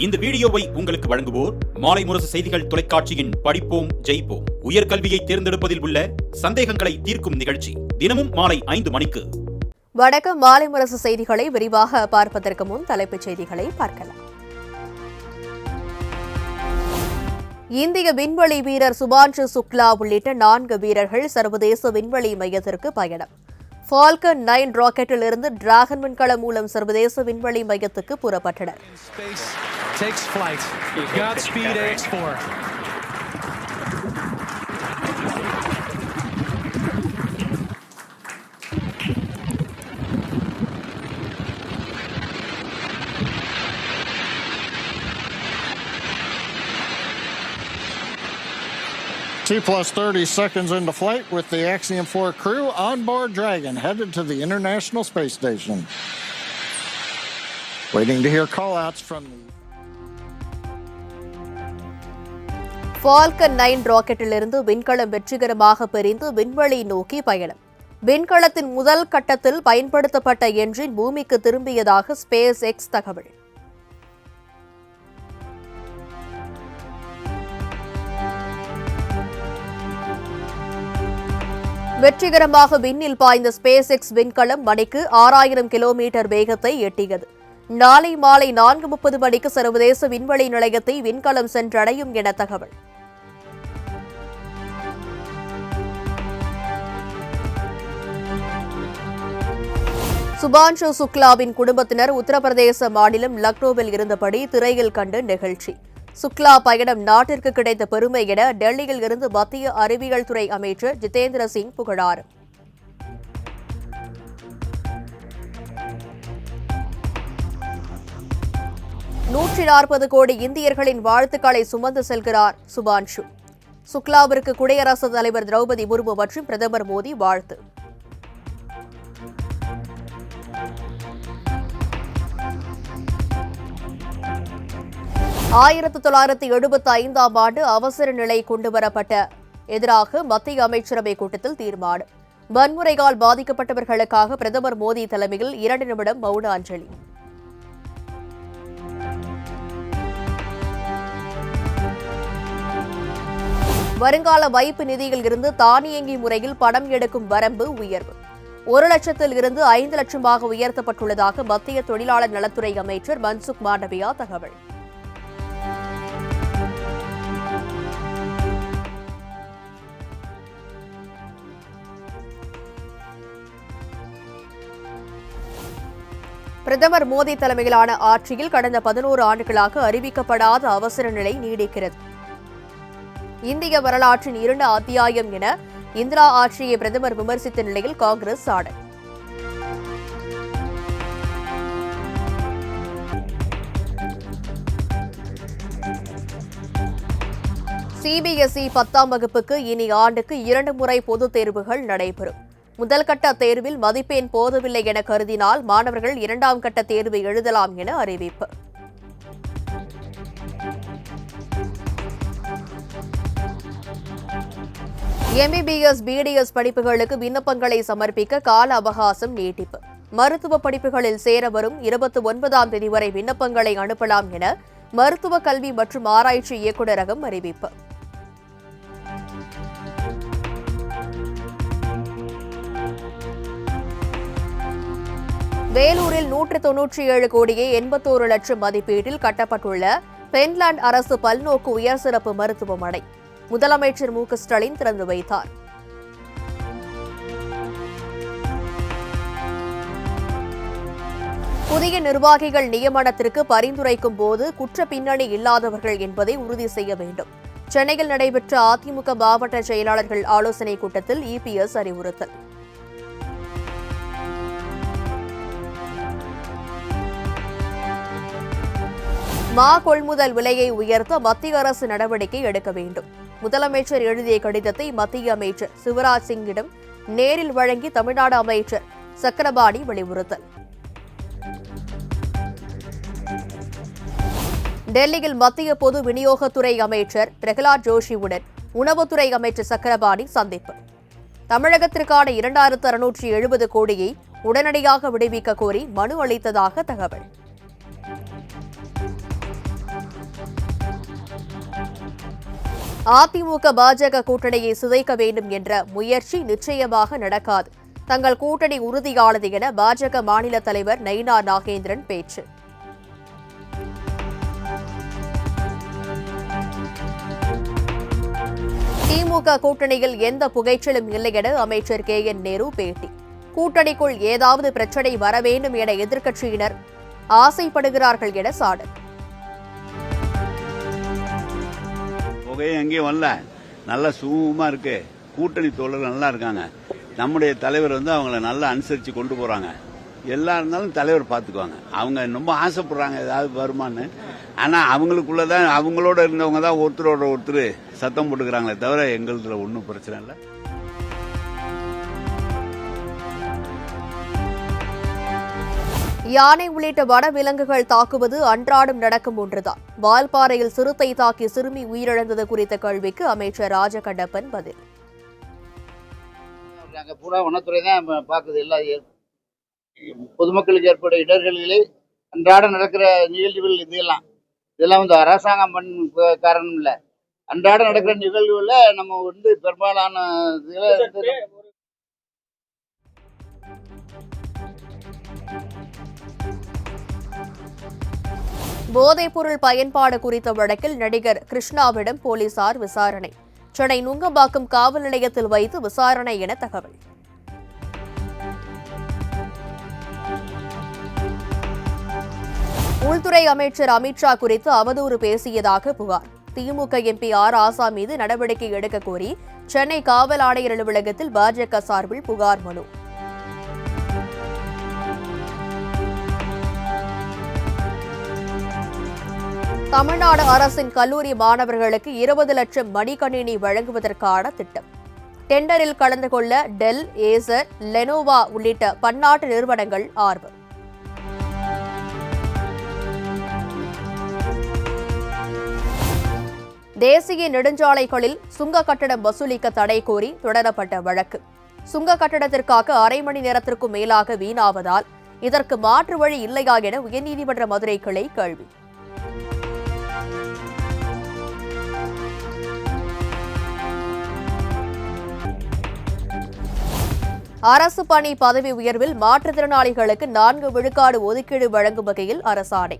இந்த வீடியோவை உங்களுக்கு வழங்குவோர் மாலை முரசு செய்திகள் தொலைக்காட்சியின் படிப்போம் ஜெயிப்போம் உயர்கல்வியை தேர்ந்தெடுப்பதில் உள்ள சந்தேகங்களை தீர்க்கும் நிகழ்ச்சி தினமும் மாலை 5 மணிக்கு. வணக்கம். மாலை முரசு செய்திகளை விரிவாக பார்ப்பதற்கு முன் தலைப்புச் செய்திகளை பார்க்கலாம். இந்திய விண்வெளி வீரர் சுபான்ஷு சுக்லா உள்ளிட்ட 4 வீரர்கள் சர்வதேச விண்வெளி மையத்திற்கு பயணம். ஃபால்கன் 9 ராக்கெட்டில் இருந்து டிராகன் விண்கலம் மூலம் சர்வதேச விண்வெளி மையத்துக்கு புறப்பட்டனர். T+30 seconds into flight with the Axiom 4 crew on board Dragon, headed to the International Space Station. Waiting to hear call-outs from the... Falcon 9 ராக்கெட்டிலிருந்து விண்கலம் வெற்றிகரமாக பிரிந்து விண்வெளி நோக்கி பயணம். விண்கலத்தின் முதல் கட்டத்தில் பயன்படுத்தப்பட்ட என்ஜின் பூமிக்கு திரும்பியதாக ஸ்பேஸ் எக்ஸ் தகவல். வெற்றிகரமாக விண்ணில் பாய்ந்த ஸ்பேஸ் எக்ஸ் விண்கலம் மணிக்கு 6000 கிலோமீட்டர் வேகத்தை எட்டியது. நாளை மாலை 4:30 மணிக்கு சர்வதேச விண்வெளி நிலையத்தை விண்கலம் சென்றடையும் என தகவல். சுபான்ஷு சுக்லாவின் குடும்பத்தினர் உத்தரப்பிரதேச மாநிலம் லக்னோவில் இருந்தபடி திரையில் கண்டு நிகழ்ச்சி. சுக்லா பயணம் நாட்டிற்கு கிடைத்த பெருமை என டெல்லியில் இருந்து மத்திய அறிவியல் துறை அமைச்சர் ஜிதேந்திர சிங் புகழாரம். $140 கோடி இந்தியர்களின் வாழ்த்துக்களை சுமந்து செல்கிறார் சுபான்ஷு. சுக்லாவிற்கு குடியரசுத் தலைவர் திரௌபதி முர்மு மற்றும் பிரதமர் மோடி வாழ்த்து. ஆயிரத்து 1975ஆம் ஆண்டு அவசர நிலை கொண்டுவரப்பட்ட எதிராக மத்திய அமைச்சரவை கூட்டத்தில் தீர்மானம். வன்முறையால் பாதிக்கப்பட்டவர்களுக்காக பிரதமர் மோடி தலைமையில் 2 நிமிடம் மௌன அஞ்சலி. வருங்கால வைப்பு நிதியில் இருந்து தானியங்கி முறையில் பணம் எடுக்கும் வரம்பு உயர்வு 1 லட்சத்தில் இருந்து 5 லட்சமாக உயர்த்தப்பட்டுள்ளதாக மத்திய தொழிலாளர் நலத்துறை அமைச்சர் மன்சுக் மாண்டவியா தகவல். பிரதமர் மோடி தலைமையிலான ஆட்சியில் கடந்த 11 ஆண்டுகளாக அறிவிக்கப்படாத அவசர நிலை நீடிக்கிறது. இந்திய வரலாற்றின் 2 அத்தியாயம் என இந்திரா ஆட்சியை பிரதமர் விமர்சித்த நிலையில் காங்கிரஸ் சாடல். சிபிஎஸ்இ 10ஆம் வகுப்புக்கு இனி ஆண்டுக்கு 2 முறை பொதுத் தேர்வுகள் நடைபெறும். முதல் கட்ட தேர்வில் மதிப்பெண் போதவில்லை என கருதினால் மாணவர்கள் 2ஆம் கட்ட தேர்வை எழுதலாம் என அறிவிப்பு. எம்பிபிஎஸ், பிடிஎஸ் படிப்புகளுக்கு விண்ணப்பங்களை சமர்ப்பிக்க கால அவகாசம் நீட்டிப்பு. மருத்துவ படிப்புகளில் சேர வரும் 29ஆம் தேதி வரை விண்ணப்பங்களை அனுப்பலாம் என மருத்துவ கல்வி மற்றும் ஆராய்ச்சி இயக்குநரகம் அறிவிப்பு. வேலூரில் 197 கோடியே 81 லட்சம் மதிப்பீட்டில் கட்டப்பட்டுள்ள பென்லாண்ட் அரசு பல்நோக்கு உயர் சிறப்பு மருத்துவமனை முதலமைச்சர் மு க ஸ்டாலின் திறந்து வைத்தார். புதிய நிர்வாகிகள் நியமனத்திற்கு பரிந்துரைக்கும் போது குற்ற பின்னணி இல்லாதவர்கள் என்பதை உறுதி செய்ய வேண்டும். சென்னையில் நடைபெற்ற அதிமுக மாவட்ட செயலாளர்கள் ஆலோசனைக் கூட்டத்தில் இபிஎஸ் அறிவுறுத்தல். மா கொள்முதல் விலையை உயர்த்த மத்திய அரசு நடவடிக்கை எடுக்க வேண்டும். முதலமைச்சர் எழுதிய கடிதத்தை மத்திய அமைச்சர் சிவராஜ் சிங்கிடம் நேரில் வழங்கி தமிழ்நாடு அமைச்சர் சக்கரபாணி வலியுறுத்தல். டெல்லியில் மத்திய பொது விநியோகத்துறை அமைச்சர் பிரகலாத் ஜோஷியுடன் உணவுத்துறை அமைச்சர் சக்கரபாணி சந்திப்பு. தமிழகத்திற்கான 2670 கோடியை உடனடியாக விடுவிக்க கோரி மனு அளித்ததாக தகவல். அதிமுக பாஜக கூட்டணியை சிதைக்க வேண்டும் என்ற முயற்சி நிச்சயமாக நடக்காது. தங்கள் கூட்டணி உறுதியானது என பாஜக மாநில தலைவர் நயினா நாகேந்திரன் பேச்சு. திமுக கூட்டணியில் எந்த புகைச்சலும் இல்லை என அமைச்சர் KN நேரு பேட்டி. கூட்டணிக்குள் ஏதாவது பிரச்சனை வர வேண்டும் என எதிர்க்கட்சியினர் ஆசைப்படுகிறார்கள் என சாடல். புகையும் எங்கேயும் வரல, நல்லா சுகமா இருக்கு. கூட்டணி தோழர்கள் நல்லா இருக்காங்க. நம்முடைய தலைவர் அவங்கள நல்லா அனுசரிச்சு கொண்டு போறாங்க. எல்லா இருந்தாலும் தலைவர் பாத்துக்குவாங்க. அவங்க ரொம்ப ஆசைப்படுறாங்க ஏதாவது வருமானு. ஆனா அவங்களுக்குள்ளதான், அவங்களோட இருந்தவங்க தான் ஒருத்தரோட ஒருத்தர் சத்தம் போட்டுக்கிறாங்களே தவிர எங்களுதுல ஒன்றும் பிரச்சனை இல்லை. யானை உள்ளிட்ட வனவிலங்குகள் தாக்குவது அன்றாடம் நடக்கும் ஒன்றுதான். வால்பாறையில் சிறுத்தை தாக்கி சிறுமி உயிரிழந்தது குறித்த கேள்விக்கு அமைச்சர் ராஜகண்ணப்பன் பதில். பூரா வனத்துறை தான் பார்க்குது. எல்லா பொதுமக்களுக்கு ஏற்பட்ட இடர்களிலே அன்றாடம் நடக்கிற நிகழ்வுகள் இதெல்லாம் அரசாங்கம் காரணம் இல்லை. அன்றாடம் நடக்கிற நிகழ்வுல நம்ம பெரும்பாலான போதைப்பொருள் பயன்பாடு குறித்த வழக்கில் நடிகர் கிருஷ்ணாவிடம் போலீசார் விசாரணை. சென்னை நுங்கம்பாக்கம் காவல் நிலையத்தில் வைத்து விசாரணை என தகவல். உள்துறை அமைச்சர் அமித்ஷா குறித்து அவதூறு பேசியதாக புகார். திமுக MP R. ராசா மீது நடவடிக்கை எடுக்க கோரி சென்னை காவல் ஆணையர் அலுவலகத்தில் பாஜக சார்பில் புகார் மனு. தமிழ்நாடு அரசின் கல்லூரி மாணவர்களுக்கு 20 லட்சம் மடிக்கணினி வழங்குவதற்கான திட்டம். டெண்டரில் கலந்து கொள்ள டெல், ஏசர், லெனோவா உள்ளிட்ட பன்னாட்டு நிறுவனங்கள் ஆர்வம். தேசிய நெடுஞ்சாலைகளில் சுங்க கட்டணம் வசூலிக்க தடை கோரி தொடரப்பட்ட வழக்கு. சுங்க கட்டணத்திற்காக அரை மணி நேரத்திற்கும் மேலாக வீணாவதால் இதற்கு மாற்று வழி இல்லையா என உயர்நீதிமன்ற மதுரை கிளை கேள்வி. அரசு பணி பதவி உயர்வில் மாற்றுத்திறனாளிகளுக்கு 4 விழுக்காடு ஒதுக்கீடு வழங்கும் வகையில் அரசாணை.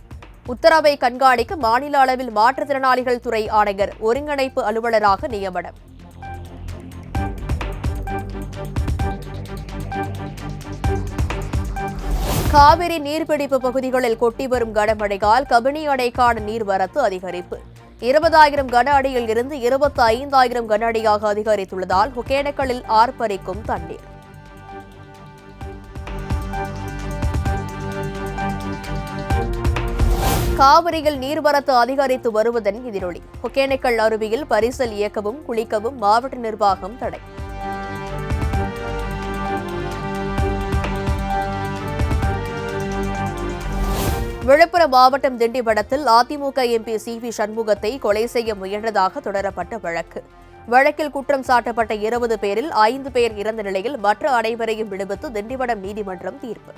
உத்தரவை கண்காணிக்க மாநில அளவில் மாற்றுத்திறனாளிகள் துறை ஆணையர் ஒருங்கிணைப்பு அலுவலராக நியமனம். காவிரி நீர்பிடிப்பு பகுதிகளில் கொட்டி வரும் கனமழையால் கபினி அணைக்கான நீர்வரத்து அதிகரிப்பு. 20,000 கன அடியில் இருந்து 25,000 கன அடியாக அதிகரித்துள்ளதால் ஒகேனக்கலில் ஆர்ப்பரிக்கும் தண்ணீர். காவிரியில் நீர்வரத்து அதிகரித்து வருவதன் எதிரொலி. ஒகேனக்கல் அருவியில் பரிசல் இயக்கவும் குளிக்கவும் மாவட்ட நிர்வாகம் தடை. விழுப்புரம் மாவட்டம் திண்டிவனத்தில் அதிமுக MP CV சண்முகத்தை கொலை செய்ய முயன்றதாக தொடரப்பட்ட வழக்கு. வழக்கில் குற்றம் சாட்டப்பட்ட 20 பேரில் 5 பேர் இறந்த நிலையில் மற்ற அனைவரையும் விடுவித்து திண்டிவனம் நீதிமன்றம் தீர்ப்பு.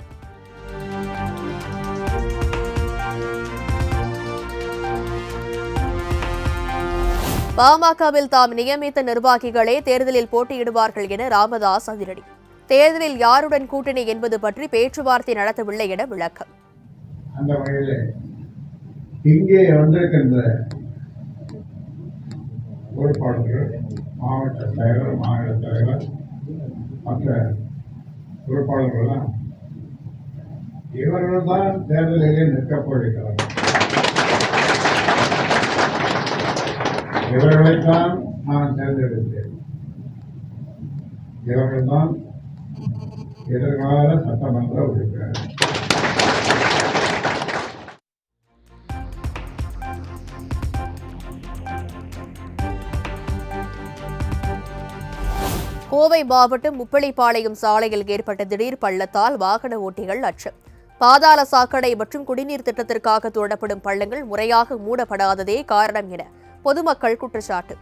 பாமகவில் தாம் நியமித்த நிர்வாகிகளே தேர்தலில் போட்டியிடுவார்கள் என ராமதாஸ் அதிரடி. தேர்தலில் யாருடன் கூட்டணி என்பது பற்றி பேச்சுவார்த்தை நடத்தவில்லை என விளக்கம். அந்த வகையில் இங்கே வந்திருக்கின்ற பொறுப்பாளர்கள், மாவட்ட செயலர், மாநில தலைவர், மற்ற பொறுப்பாளர்கள்லாம் இவர்கள்தான் தேர்தலிலே நிற்கப் போகிறார்கள். இவர்களைத்தான் நான் தேர்ந்தெடுத்தேன். இவர்கள்தான் எதிர்கால சட்டமன்ற உறுப்பினர். கோவை மாவட்டம் முப்பளிப்பாளையம் சாலையில் ஏற்பட்ட திடீர் பள்ளத்தால் வாகன ஓட்டிகள் அச்சம். பாதாள சாக்கடை மற்றும் குடிநீர் திட்டத்திற்காக தோண்டப்படும் பள்ளங்கள் முறையாக மூடப்படாததே காரணம் என பொதுமக்கள் குற்றச்சாட்டு.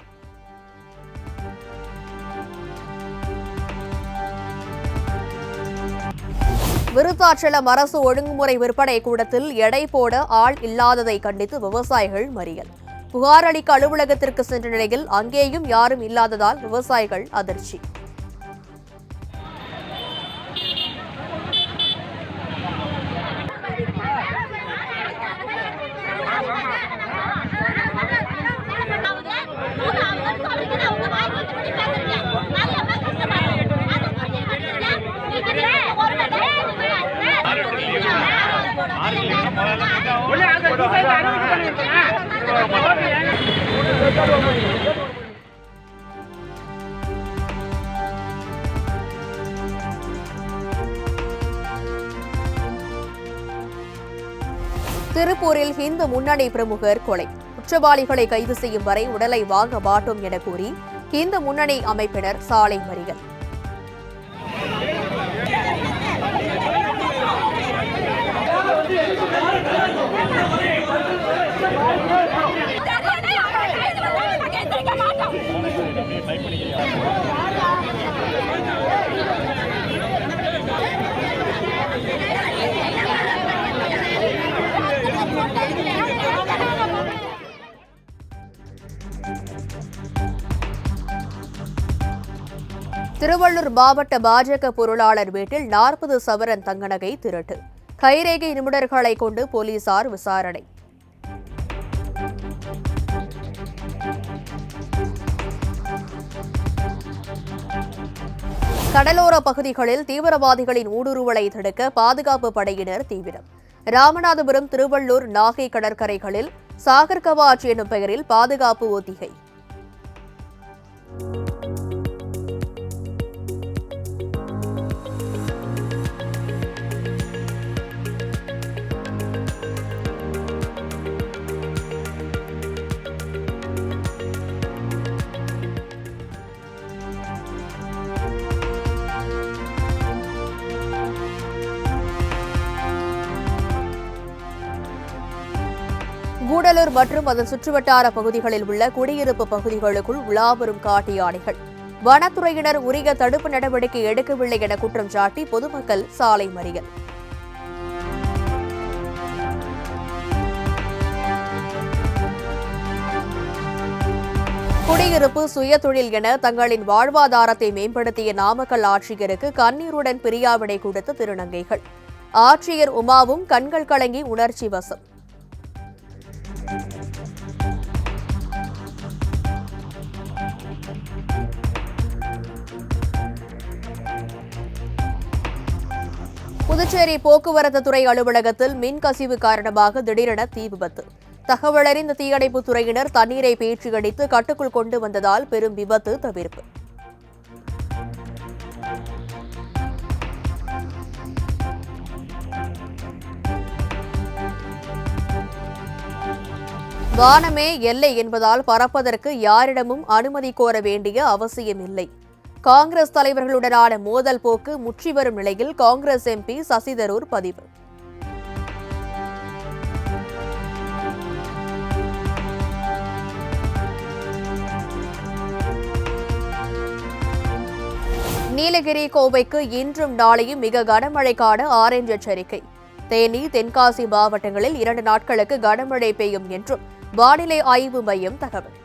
விருத்தாச்சலம் அரசு ஒழுங்குமுறை விற்பனை கூடத்தில் எடை போட ஆள் இல்லாததை கண்டித்து விவசாயிகள் மறியல். புகார் அளிக்க அலுவலகத்திற்கு சென்ற நிலையில் அங்கேயும் யாரும் இல்லாததால் விவசாயிகள் அதிர்ச்சி. திருப்பூரில் இந்து முன்னணி பிரமுகர் கொலை. குற்றவாளிகளை கைது செய்யும் வரை உடலை வாங்க மாட்டோம் என கூறி இந்து முன்னணி அமைப்பினர் சாலை மறியல். திருவள்ளூர் மாவட்ட பாஜக பொருளாளர் வீட்டில் 40 சவரன் தங்க நகை திருட்டு. கைரேகை நிபுணர்களை கொண்டு போலீசார் விசாரணை. கடலோர பகுதிகளில் தீவிரவாதிகளின் ஊடுருவலை தடுக்க பாதுகாப்பு படையினர் தீவிரம். ராமநாதபுரம், திருவள்ளூர், நாகை கடற்கரைகளில் சாகர் கவாச் எனும் பெயரில் பாதுகாப்பு ஒத்திகை. கூடலூர் மற்றும் அதன் சுற்றுவட்டார பகுதிகளில் உள்ள குடியிருப்பு பகுதிகளுக்குள் உலாவரும் காட்டு யானைகள். வனத்துறையினர் உரிய தடுப்பு நடவடிக்கை எடுக்கவில்லை என குற்றம் சாட்டி பொதுமக்கள் சாலை மறியல். குடியிருப்பு, சுயதொழில் என தங்களின் வாழ்வாதாரத்தை மேம்படுத்திய நாமக்கல் ஆட்சியருக்கு கண்ணீருடன் பிரியாவிடை கொடுத்த திருநங்கைகள். ஆட்சியர் உமாவும் கண்கள் கலங்கி உணர்ச்சி வசம். புதுச்சேரி போக்குவரத்து துறை அலுவலகத்தில் மின் கசிவு காரணமாக திடீரென தீ விபத்து. தகவலறிந்த தீயணைப்புத் துறையினர் தண்ணீரை பீய்ச்சி அடித்து கட்டுக்குள் கொண்டு வந்ததால் பெரும் விபத்து தவிர்ப்பு. வானமே எல்லை என்பதால் பறப்பதற்கு யாரிடமும் அனுமதி கோர வேண்டிய அவசியமில்லை. காங்கிரஸ் தலைவர்களுடனான மோதல் போக்கு முற்றி வரும் நிலையில் காங்கிரஸ் எம்பி சசி தரூர் பதிவு. நீலகிரி, கோவைக்கு இன்றும் நாளையும் மிக கனமழைக்கான ஆரஞ்சு எச்சரிக்கை. தேனி, தென்காசி மாவட்டங்களில் 2 நாட்களுக்கு கனமழை பெய்யும் என்றும் வானிலை ஆய்வு மையம் தகவல்.